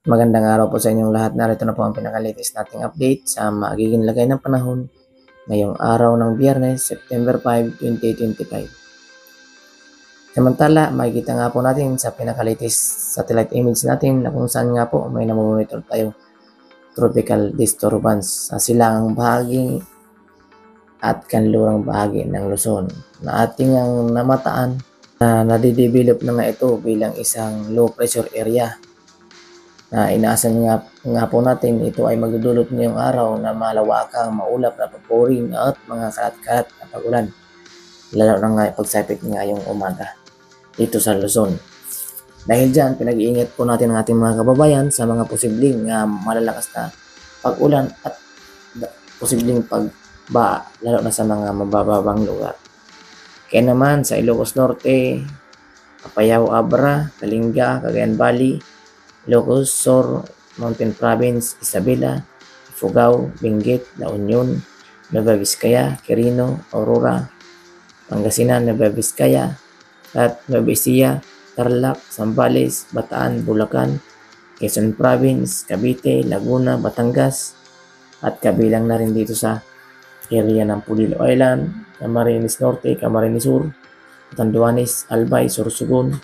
Magandang araw po sa inyong lahat. Narito na po ang pinaka-latest nating update sa magiging lagay ng panahon ngayong araw ng Biyernes, September 5, 2025. Samantala, makikita nga po natin sa pinaka-latest satellite image natin na kung saan nga po may namomonitor tayo tropical disturbance sa silangang bahagi at kanlurang bahagi ng Luzon na ating ang namataan na nadidevelop na nga ito bilang isang low pressure area na inaasahan nga po natin ito ay magdudulot ngayong araw na malawakang maulap na papuring at mga kalat-kalat na pag-ulan, lalo na nga pagsapit ngayong umaga dito sa Luzon. Dahil dyan, pinag-iingat po natin ang ating mga kababayan sa mga posibleng malalakas na pag-ulan at posibleng pagbaha, lalo na sa mga mabababang lugar. Kaya naman sa Ilocos Norte, Apayao, Abra, Kalinga, Cagayan Valley, Ilocos Sur, Mountain Province, Isabela, Ifugao, Benguet, La Union, Nueva Vizcaya, Quirino, Aurora, Pangasinan, Nueva Vizcaya, at Nueva Ecija, Tarlac, Zambales, Bataan, Bulacan, Quezon Province, Cavite, Laguna, Batangas, at kabilang na rin dito sa area ng Pulilo Island, Camarines Norte, Camarines Sur, Catanduanes, Albay, Sorsogon,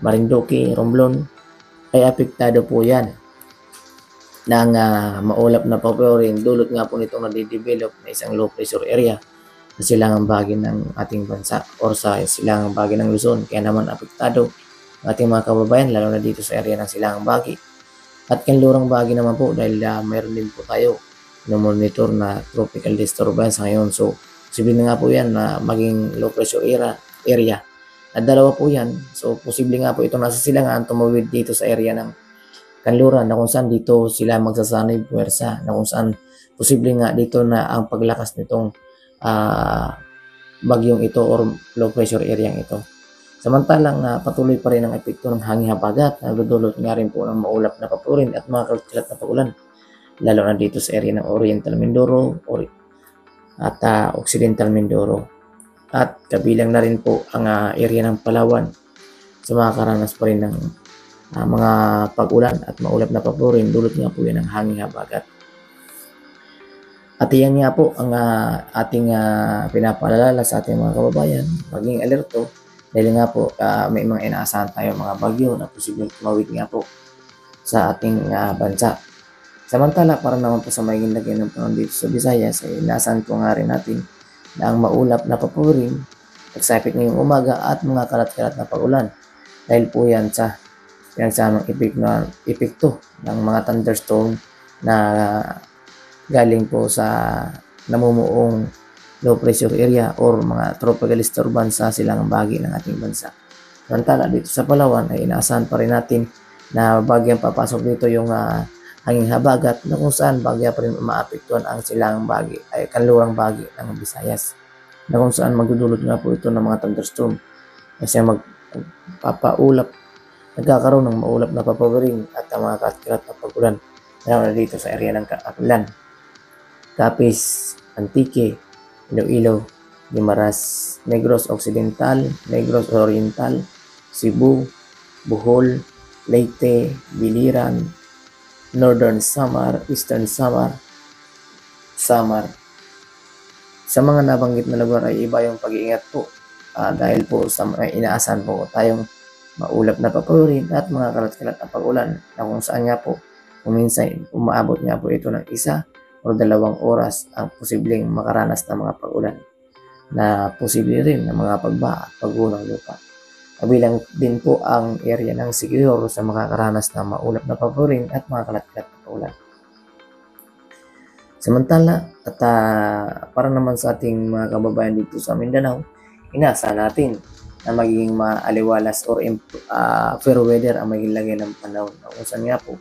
Marinduque, Romblon, ay apektado po yan ng maulap na papuring. Dulot nga po nitong nadidevelop na isang low pressure area sa silangang bahagi ng ating bansa or sa silangang bahagi ng Luzon. Kaya naman apektado ang ating mga kababayan, lalo na dito sa area ng silangang bahagi at kanlurang bahagi naman po, dahil mayroon din po tayo na monitor na tropical disturbance ngayon. So posible na nga po yan na maging low pressure area. At dalawa po yan. So posible nga po ito nasa silangan tumawid dito sa area ng kanluran na kung saan dito sila magsasanay puwersa, na kung saan posible nga dito na ang paglakas nitong bagyong ito or low pressure area ito. Samantalang patuloy pa rin ang epekto ng hangin habagat na dudulot nga rin po ng maulap na papurin at mga kalat na pagulan, lalo na dito sa area ng Oriental Mindoro at Occidental Mindoro. At kabilang na rin po ang area ng Palawan sa makakaranas pa rin ng mga pag-ulan at maulap na papurin. Dulot nga po yan ng hangin habagat. At iyan nga po ang ating pinapaalala sa ating mga kababayan, maging alerto dahil nga po may mga inaasahan tayo mga bagyo na posibleng tumawid nga po sa ating bansa. Samantala, para naman po sa maging lagay ng panahon dito sa Visayas, ay inaasahan po nga rin natin na ang maulap na papuring, pagsapit ngayong umaga at mga kalat-kalat na pag-ulan. Dahil po yan sa pinagsamang epekto ng mga thunderstorm na galing po sa namumuong low pressure area or mga tropical disturbance sa silangang bahagi ng ating bansa. Samantala dito sa Palawan ay inaasahan pa rin natin na bagyang papasok dito yung hanging habagat na kung saan bagya pa rin maapektuhan ang silangang bahagi ay kanlurang bahagi ng Visayas, na kung saan magdudulot nga po ito ng mga thunderstorm kasi magpapaulap, nagkakaroon ng maulap na papawiring at mga kalat na pag-ulan lalo na dito sa area ng Aklan, Capiz, Antique, Iloilo, Guimaras, Negros Occidental, Negros Oriental, Cebu, Bohol, Leyte, Biliran, Northern Samar, Eastern Samar. Sa mga nabanggit na lugar ay iba yung pag-iingat po dahil po sa inaasahan po tayong maulap na papurin at mga kalat-kalat na pag-ulan na kung saan nga po kuminsan umaabot nga po ito ng 1 o 2 oras ang posibleng makaranas ng mga pag-ulan na posible rin ng mga pagbaha at pagguho ng lupa. Kabilang din po ang area ng Siquijor sa makakaranas ng maulap na papurin at mga kalat-kalat na pag-ulan. Samantala, at para naman sa ating mga kababayan dito sa Mindanao, inaasahan natin na magiging maaliwalas or fair weather ang magiging lagay ng panahon. Kung saan nga po,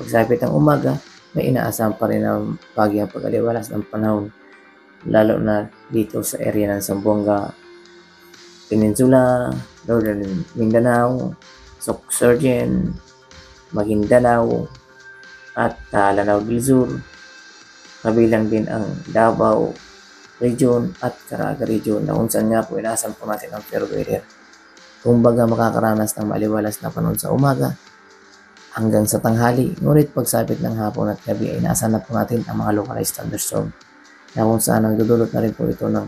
pagsapit ng umaga, may inaasahan pa rin ang bagyang pag-aliwalas ng panahon, lalo na dito sa area ng Zamboanga Peninsula, Northern Mindanao, Sorsogon, Maguindanao, at Lanao del Sur. Kabilang din ang Davao Region at Caraga Region na kung saan nga po inaasahan po natin ang fair weather. Kumbaga makakaranas ng maliwalas na panahon sa umaga hanggang sa tanghali. Ngunit pagsapit ng hapon at gabi ay naasan na po natin ang mga localized thunderstorm na kung saan nagdudulot na rin po ito ng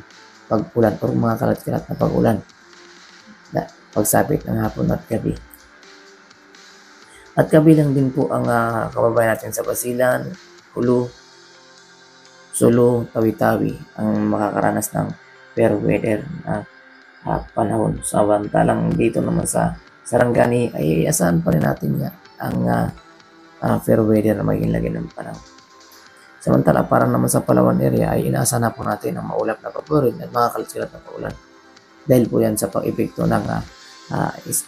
pag-ulan o mga kalat-kalat na pag-ulan na pagsapit ng hapon at gabi. At kabilang din po ang kababayan natin sa Basilan, Hulu, Sulu, Tawi-Tawi ang makakaranas ng fair weather na panahon. Samantalang dito naman sa Sarangani ay asahan pa rin natin ang fair weather na maging lagi ng panahon. Samantala para naman sa Palawan area ay inaasahan na po natin ang maulap na paborin at mga kalat-kalat na paulan. Dahil po yan sa pag-epekto ng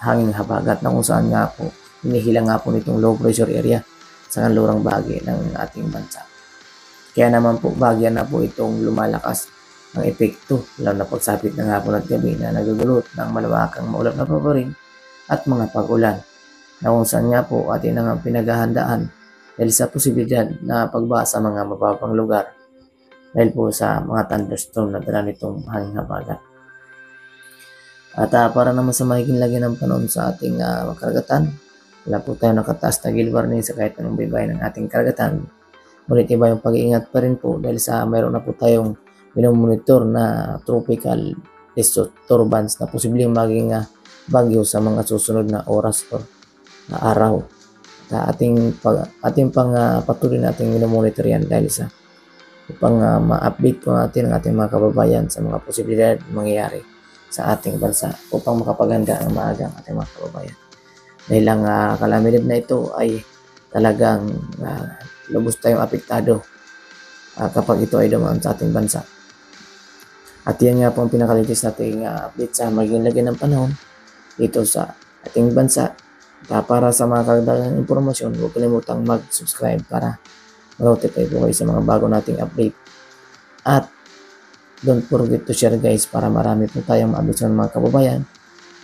hanging habagat na kung saan nga po hinihila nga po nitong low pressure area sa kanlurang bahagi ng ating bansa. Kaya naman po bagyan na po itong lumalakas ang epekto lalo na pagsapit ng hapon at gabi na nagdudulot ng malawakang maulap na paborin at mga pag-ulan na kung saan nga po atin ang pinaghahandaan dahil sa posibilidad na pagbaha sa mga mababang lugar dahil po sa mga thunderstorm na dala nitong hanging habagat. At para naman sa mahiging lagi ng panahon sa ating karagatan, wala po tayo nakataas na gale warning sa kahit anong baybay ng ating karagatan. Ngunit iba yung pag-iingat pa rin po dahil sa mayroon na po tayong minomonitor na tropical disturbance na posibleng maging bagyo sa mga susunod na oras o araw. Ating patuloy nating minomonitor yan dahil sa upang ma-update po natin ang ating mga kababayan sa mga posibilidad mangyayari sa ating bansa upang makapaganda ang maaga ang ating mga kababayan. Dahil ang kalamidad na ito ay talagang lubos tayong apektado kapag ito ay dumaan sa ating bansa. At yan nga po ang pinakalitis nating update sa magiging lagi ng panahon dito sa ating bansa. Para sa mga karagdagang impormasyon, huwag kalimutang mag-subscribe para ma-notify po kayo sa mga bago nating update. At don't forget to share guys para marami po tayong ma-update ng mga kababayan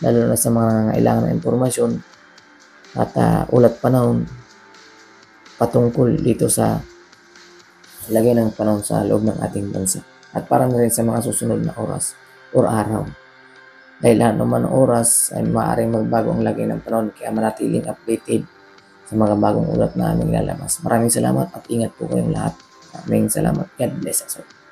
lalo na sa mga nangangailangan ng impormasyon at ulat panahon patungkol dito sa lagay ng panahon sa loob ng ating bansa at para na rin sa mga susunod na oras o araw. Dahil naman ang oras ay maaaring magbago ang lagay ng panahon kaya manatiling updated sa mga bagong ulat na aming lalabas. Maraming salamat at ingat po kayong lahat. Maraming salamat. God bless us all.